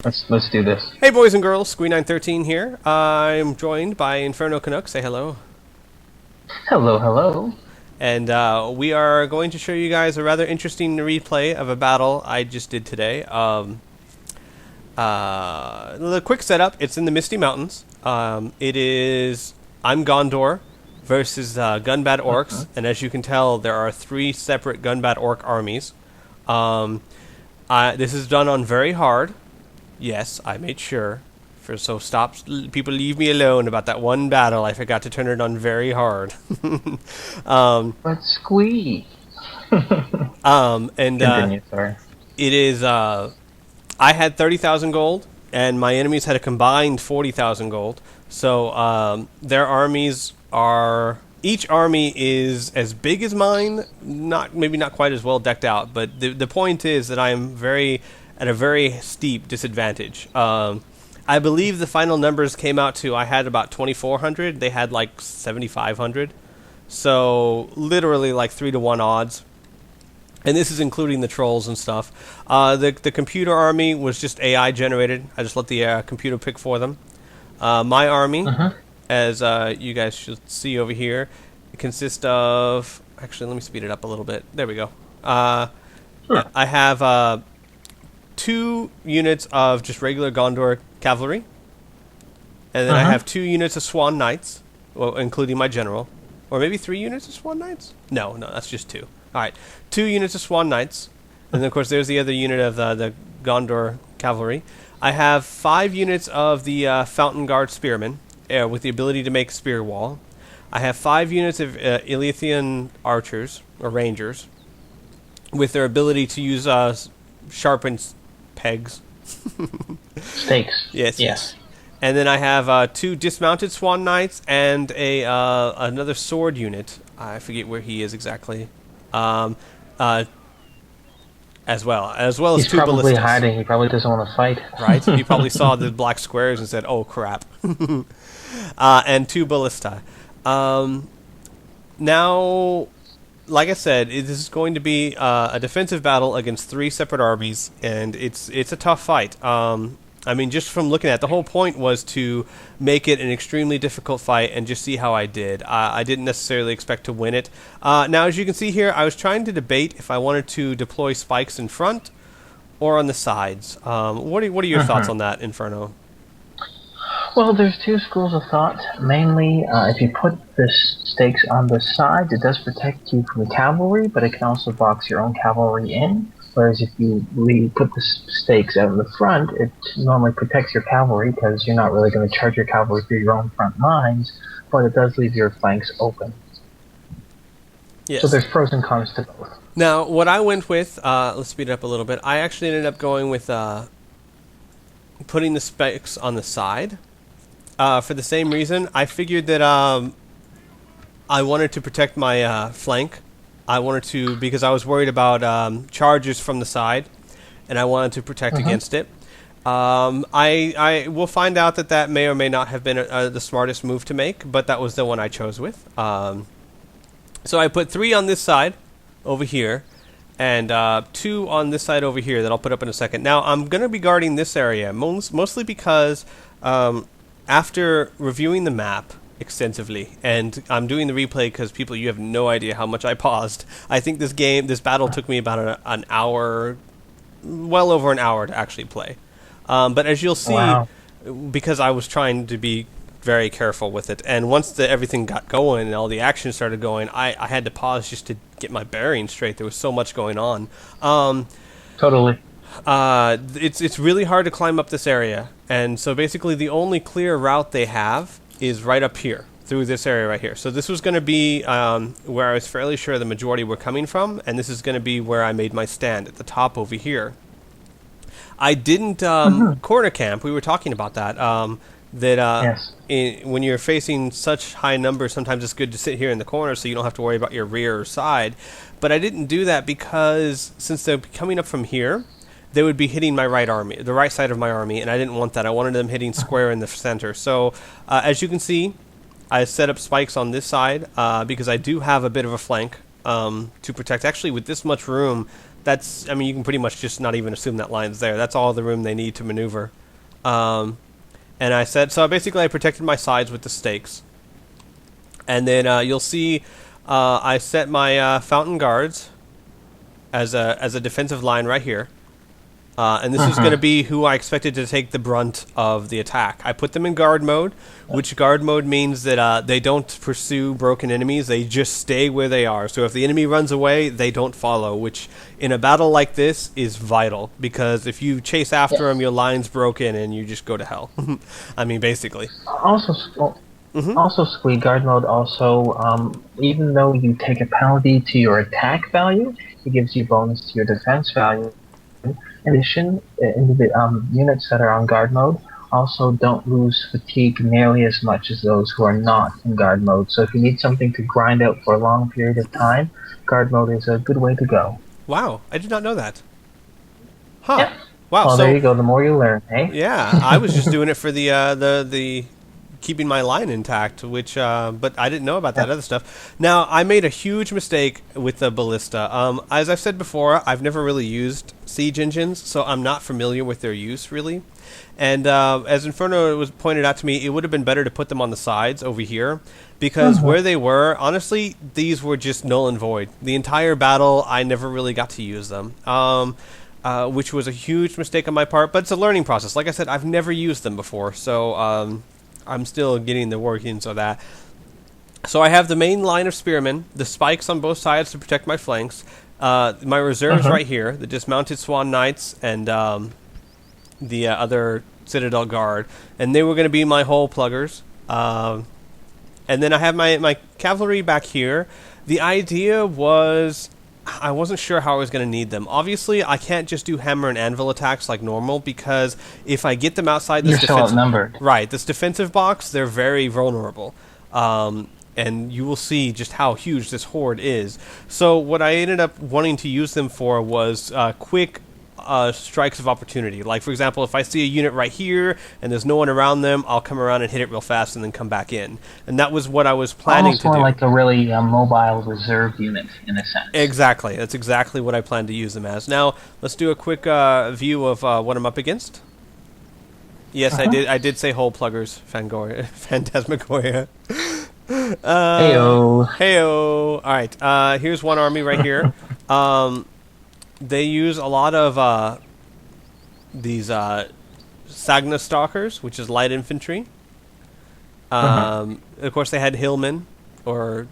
Let's do this. Hey boys and girls, Squee913 here. I'm joined by Inferno Canuck. Say hello. Hello, hello. And we are going to show you guys a rather interesting replay of a battle I just did today. The quick setup, it's in the Misty Mountains. It is I'm Gondor versus Gunbad Orcs. And as you can tell, there are 3 separate Gunbad Orc armies. This is done on very hard. Yes, I made sure. So stop, people leave me alone about that one battle. I forgot to turn it on very hard. But Squee. Continue, sorry. It is, I had 30,000 gold, and my enemies had a combined 40,000 gold. So their armies are... Each army is as big as mine, maybe not quite as well decked out, but the point is that I am at a very steep disadvantage. I believe the final numbers came out to I had about 2,400. They had like 7,500. So literally like 3-to-1 odds. And this is including the trolls and stuff. The computer army was just AI generated. I just let the computer pick for them. My army, as you guys should see over here, it consists of... Actually, let me speed it up a little bit. There we go. Sure. I have 2 units of just regular Gondor cavalry. And then I have 2 units of Swan Knights, well, including my general. Or maybe 3 units of Swan Knights? No, that's just 2. Alright, 2 units of Swan Knights. And then, of course, there's the other unit of the Gondor cavalry. I have 5 units of the Fountain Guard Spearmen, with the ability to make spear wall. I have 5 units of Ilithian archers, or rangers, with their ability to use sharpened pegs. Stakes. Yes. And then I have 2 dismounted Swan Knights and another sword unit. I forget where he is exactly. As well as He's 2 probably ballistas. hiding. He probably doesn't want to fight. Right? He probably saw the black squares and said, "Oh crap!" And 2 ballista. Now, like I said, this is going to be a defensive battle against 3 separate armies, and it's a tough fight. I mean, just from looking at it, the whole point was to make it an extremely difficult fight and just see how I did. I didn't necessarily expect to win it. Now, as you can see here, I was trying to debate if I wanted to deploy spikes in front or on the sides. What are your thoughts on that, Inferno? Well, there's 2 schools of thought. Mainly, if you put the stakes on the sides, it does protect you from the cavalry, but it can also box your own cavalry in. Whereas if you put the stakes out in the front, it normally protects your cavalry because you're not really going to charge your cavalry through your own front lines, but it does leave your flanks open. Yes. So there's pros and cons to both. Now, what I went with, let's speed it up a little bit. I actually ended up going with putting the spikes on the side. For the same reason, I figured that I wanted to protect my flank. I wanted to, because I was worried about charges from the side, and I wanted to protect against it. I will find out that may or may not have been the smartest move to make, but that was the one I chose with. So I put 3 on this side, over here, and 2 on this side over here that I'll put up in a second. Now, I'm going to be guarding this area, mostly because after reviewing the map extensively, and I'm doing the replay because people, you have no idea how much I paused. I think this battle took me about an hour, well over an hour to actually play. But as you'll see, because I was trying to be very careful with it, and once everything got going and all the action started going, I had to pause just to get my bearings straight. There was so much going on. Totally. It's really hard to climb up this area, and so basically the only clear route they have is right up here, through this area right here. So this was going to be where I was fairly sure the majority were coming from, and this is going to be where I made my stand, at the top over here. I didn't corner camp. We were talking about that. Yes. When you're facing such high numbers, sometimes it's good to sit here in the corner so you don't have to worry about your rear or side. But I didn't do that because since they're coming up from here, they would be hitting my right army, the right side of my army, and I didn't want that. I wanted them hitting square in the center. So, as you can see, I set up spikes on this side because I do have a bit of a flank to protect. Actually, with this much room, that's, I mean, you can pretty much just not even assume that line's there. That's all the room they need to maneuver. And I said, so basically I protected my sides with the stakes. And then you'll see I set my fountain guards as a defensive line right here. And this is going to be who I expected to take the brunt of the attack. I put them in guard mode, which guard mode means that they don't pursue broken enemies. They just stay where they are. So if the enemy runs away, they don't follow, which in a battle like this is vital. Because if you chase after them, your line's broken and you just go to hell. I mean, basically. Also, also Squee, guard mode also, even though you take a penalty to your attack value, it gives you bonus to your defense value. In addition, the units that are on guard mode also don't lose fatigue nearly as much as those who are not in guard mode. So if you need something to grind out for a long period of time, guard mode is a good way to go. Wow, I did not know that. Huh. Yeah. Wow. Well, so, there you go. The more you learn, eh? Yeah, I was just doing it for the keeping my line intact, which but I didn't know about that other stuff. Now, I made a huge mistake with the ballista. As I've said before, I've never really used siege engines, so I'm not familiar with their use really. And as Inferno was pointed out to me, it would have been better to put them on the sides over here, because where they were, honestly, these were just null and void. The entire battle, I never really got to use them. Which was a huge mistake on my part, but it's a learning process. Like I said, I've never used them before, so I'm still getting the workings of that. So I have the main line of spearmen, the spikes on both sides to protect my flanks, my reserves right here, the dismounted swan knights, and the other citadel guard, and they were going to be my hole pluggers. And then I have my cavalry back here. The idea was, I wasn't sure how I was going to need them. Obviously, I can't just do hammer and anvil attacks like normal, because if I get them outside this this defensive box, they're very vulnerable. And you will see just how huge this horde is. So what I ended up wanting to use them for was quick strikes of opportunity. Like, for example, if I see a unit right here and there's no one around them, I'll come around and hit it real fast and then come back in. And that was what I was planning to do. Almost more like a really mobile reserve unit, in a sense. Exactly. That's exactly what I plan to use them as. Now, let's do a quick view of what I'm up against. Yes, I did say hole pluggers, Phantasmagoria. Heyo. Heyo. All right. Here's one army right here. They use a lot of these Sagna Stalkers, which is light infantry. Of course, they had hillmen, or,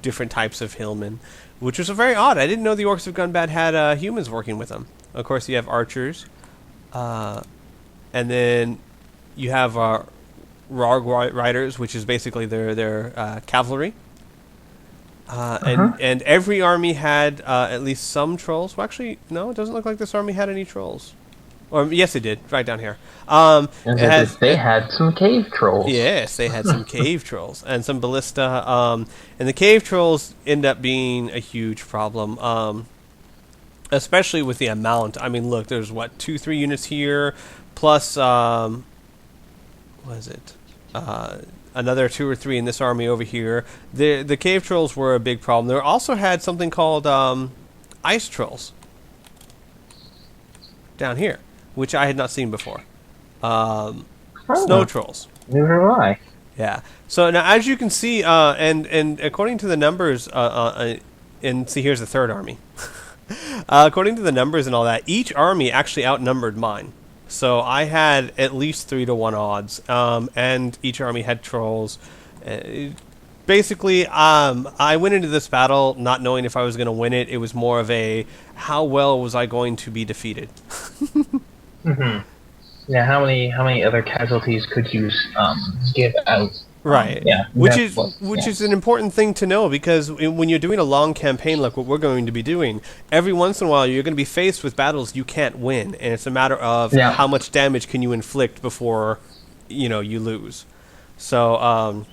different types of hillmen, which was very odd. I didn't know the Orcs of Gunbad had humans working with them. Of course, you have archers. And then you have Rog Riders, which is basically their cavalry. And every army had at least some trolls. Well, actually, no, it doesn't look like this army had any trolls. Or yes, it did, right down here. They had some cave trolls. Yes, they had some cave trolls and some ballista. And the cave trolls end up being a huge problem, especially with the amount. I mean, look, there's 2-3 units here, plus what is it? Another 2 or 3 in this army over here. The cave trolls were a big problem. They also had something called ice trolls down here, which I had not seen before. Snow trolls. Neither have I. Yeah. So now, as you can see, and according to the numbers, and see, here's the third army. According to the numbers and all that, each army actually outnumbered mine. So I had at least 3-to-1 odds, and each army had trolls. Basically, I went into this battle not knowing if I was going to win it. It was more of a, how well was I going to be defeated? Yeah, how many other casualties could you give out? Right. Yeah. Which is an important thing to know, because when you're doing a long campaign like what we're going to be doing, every once in a while you're going to be faced with battles you can't win, and it's a matter of how much damage can you inflict before you lose. So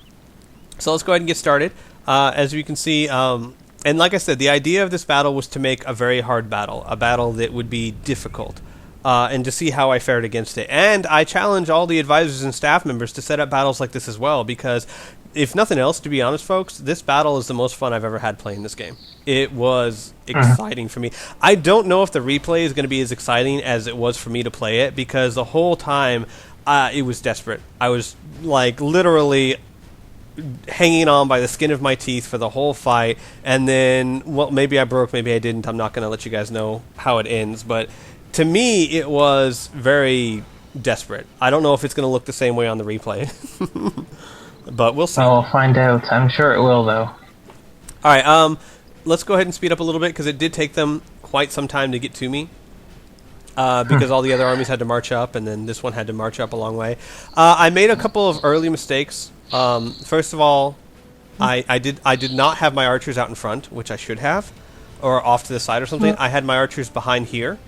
so let's go ahead and get started. As you can see, and like I said, the idea of this battle was to make a very hard battle, a battle that would be difficult. And to see how I fared against it. And I challenge all the advisors and staff members to set up battles like this as well, because if nothing else, to be honest, folks, this battle is the most fun I've ever had playing this game. It was exciting for me. I don't know if the replay is going to be as exciting as it was for me to play it, because the whole time it was desperate. I was like literally hanging on by the skin of my teeth for the whole fight, and then, well, maybe I broke, maybe I didn't. I'm not going to let you guys know how it ends, but to me, it was very desperate. I don't know if it's going to look the same way on the replay, but we'll see. Well, we'll find out. I'm sure it will, though. All right, let's go ahead and speed up a little bit, because it did take them quite some time to get to me. Because all the other armies had to march up, and then this one had to march up a long way. I made a couple of early mistakes. First of all, I did not have my archers out in front, which I should have, or off to the side or something. I had my archers behind here,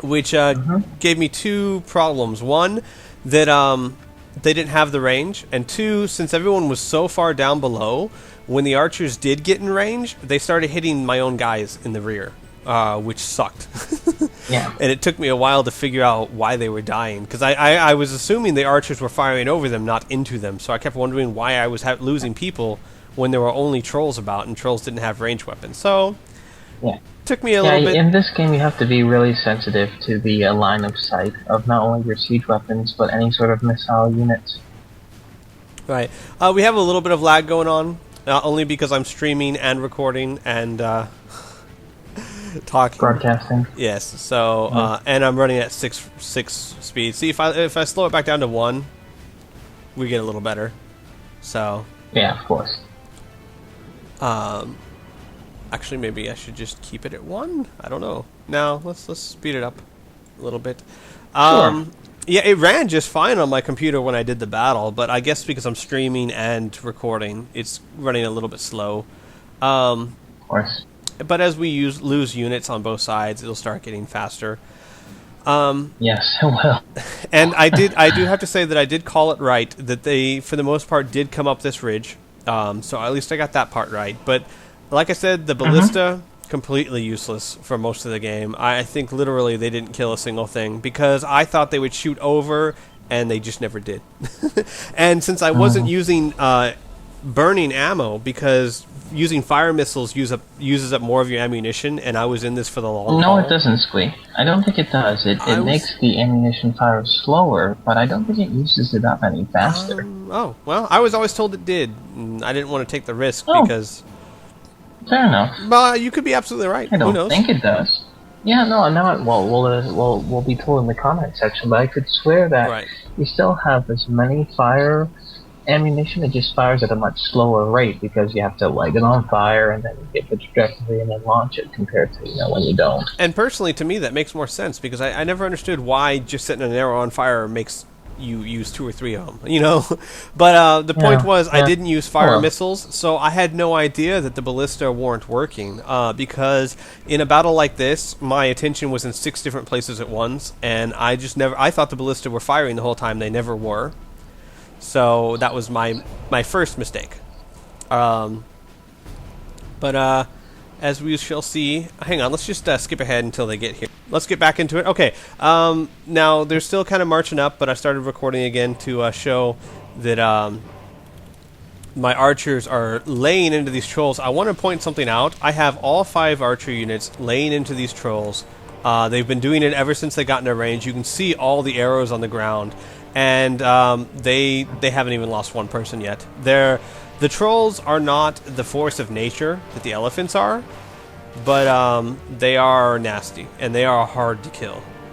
which gave me two problems. One, that they didn't have the range, and two, since everyone was so far down below, when the archers did get in range, they started hitting my own guys in the rear, which sucked. Yeah. And it took me a while to figure out why they were dying, because I was assuming the archers were firing over them, not into them, so I kept wondering why I was losing people when there were only trolls about, and trolls didn't have ranged weapons. So, yeah. Took me a little bit. In this game, you have to be really sensitive to the line of sight of not only your siege weapons, but any sort of missile units. Right. We have a little bit of lag going on, only because I'm streaming and recording and talking. Broadcasting. Yes. So, and I'm running at six speed. See, if I slow it back down to 1, we get a little better. So. Yeah, of course. Actually, maybe I should just keep it at 1. I don't know. No, let's speed it up a little bit. Sure. Yeah, it ran just fine on my computer when I did the battle, but I guess because I'm streaming and recording, it's running a little bit slow. Of course. But as we lose units on both sides, it'll start getting faster. Yes, it will. And I do have to say that I did call it right, that they, for the most part, did come up this ridge. So at least I got that part right. But like I said, the ballista, completely useless for most of the game. I think literally they didn't kill a single thing, because I thought they would shoot over, and they just never did. And since I wasn't using burning ammo, because using fire missiles uses up more of your ammunition, and I was in this for the long haul. No, it doesn't, Squee. I don't think it does. It makes the ammunition fire slower, but I don't think it uses it up any faster. Oh, well, I was always told it did. And I didn't want to take the risk because... Fair enough. But you could be absolutely right. I Who knows? don't think it does. Yeah, no, we'll be told in the comment section, but I could swear that you still have as many fire ammunition. It just fires at a much slower rate, because you have to light it on fire and then get the trajectory and then launch it, compared to when you don't. And personally, to me, that makes more sense, because I never understood why just setting an arrow on fire makes you use 2 or 3 of them, But the point was, I didn't use fire missiles, so I had no idea that the ballista weren't working, because in a battle like this, my attention was in 6 different places at once, and I thought the ballista were firing the whole time. They never were. So that was my first mistake. But as we shall see... Hang on, let's just skip ahead until they get here. Let's get back into it. Okay, now they're still kind of marching up, but I started recording again to show that my archers are laying into these trolls. I want to point something out. I have all 5 archer units laying into these trolls. They've been doing it ever since they got into range. You can see all the arrows on the ground. And they haven't even lost 1 person yet. The trolls are not the force of nature that the elephants are, but they are nasty, and they are hard to kill.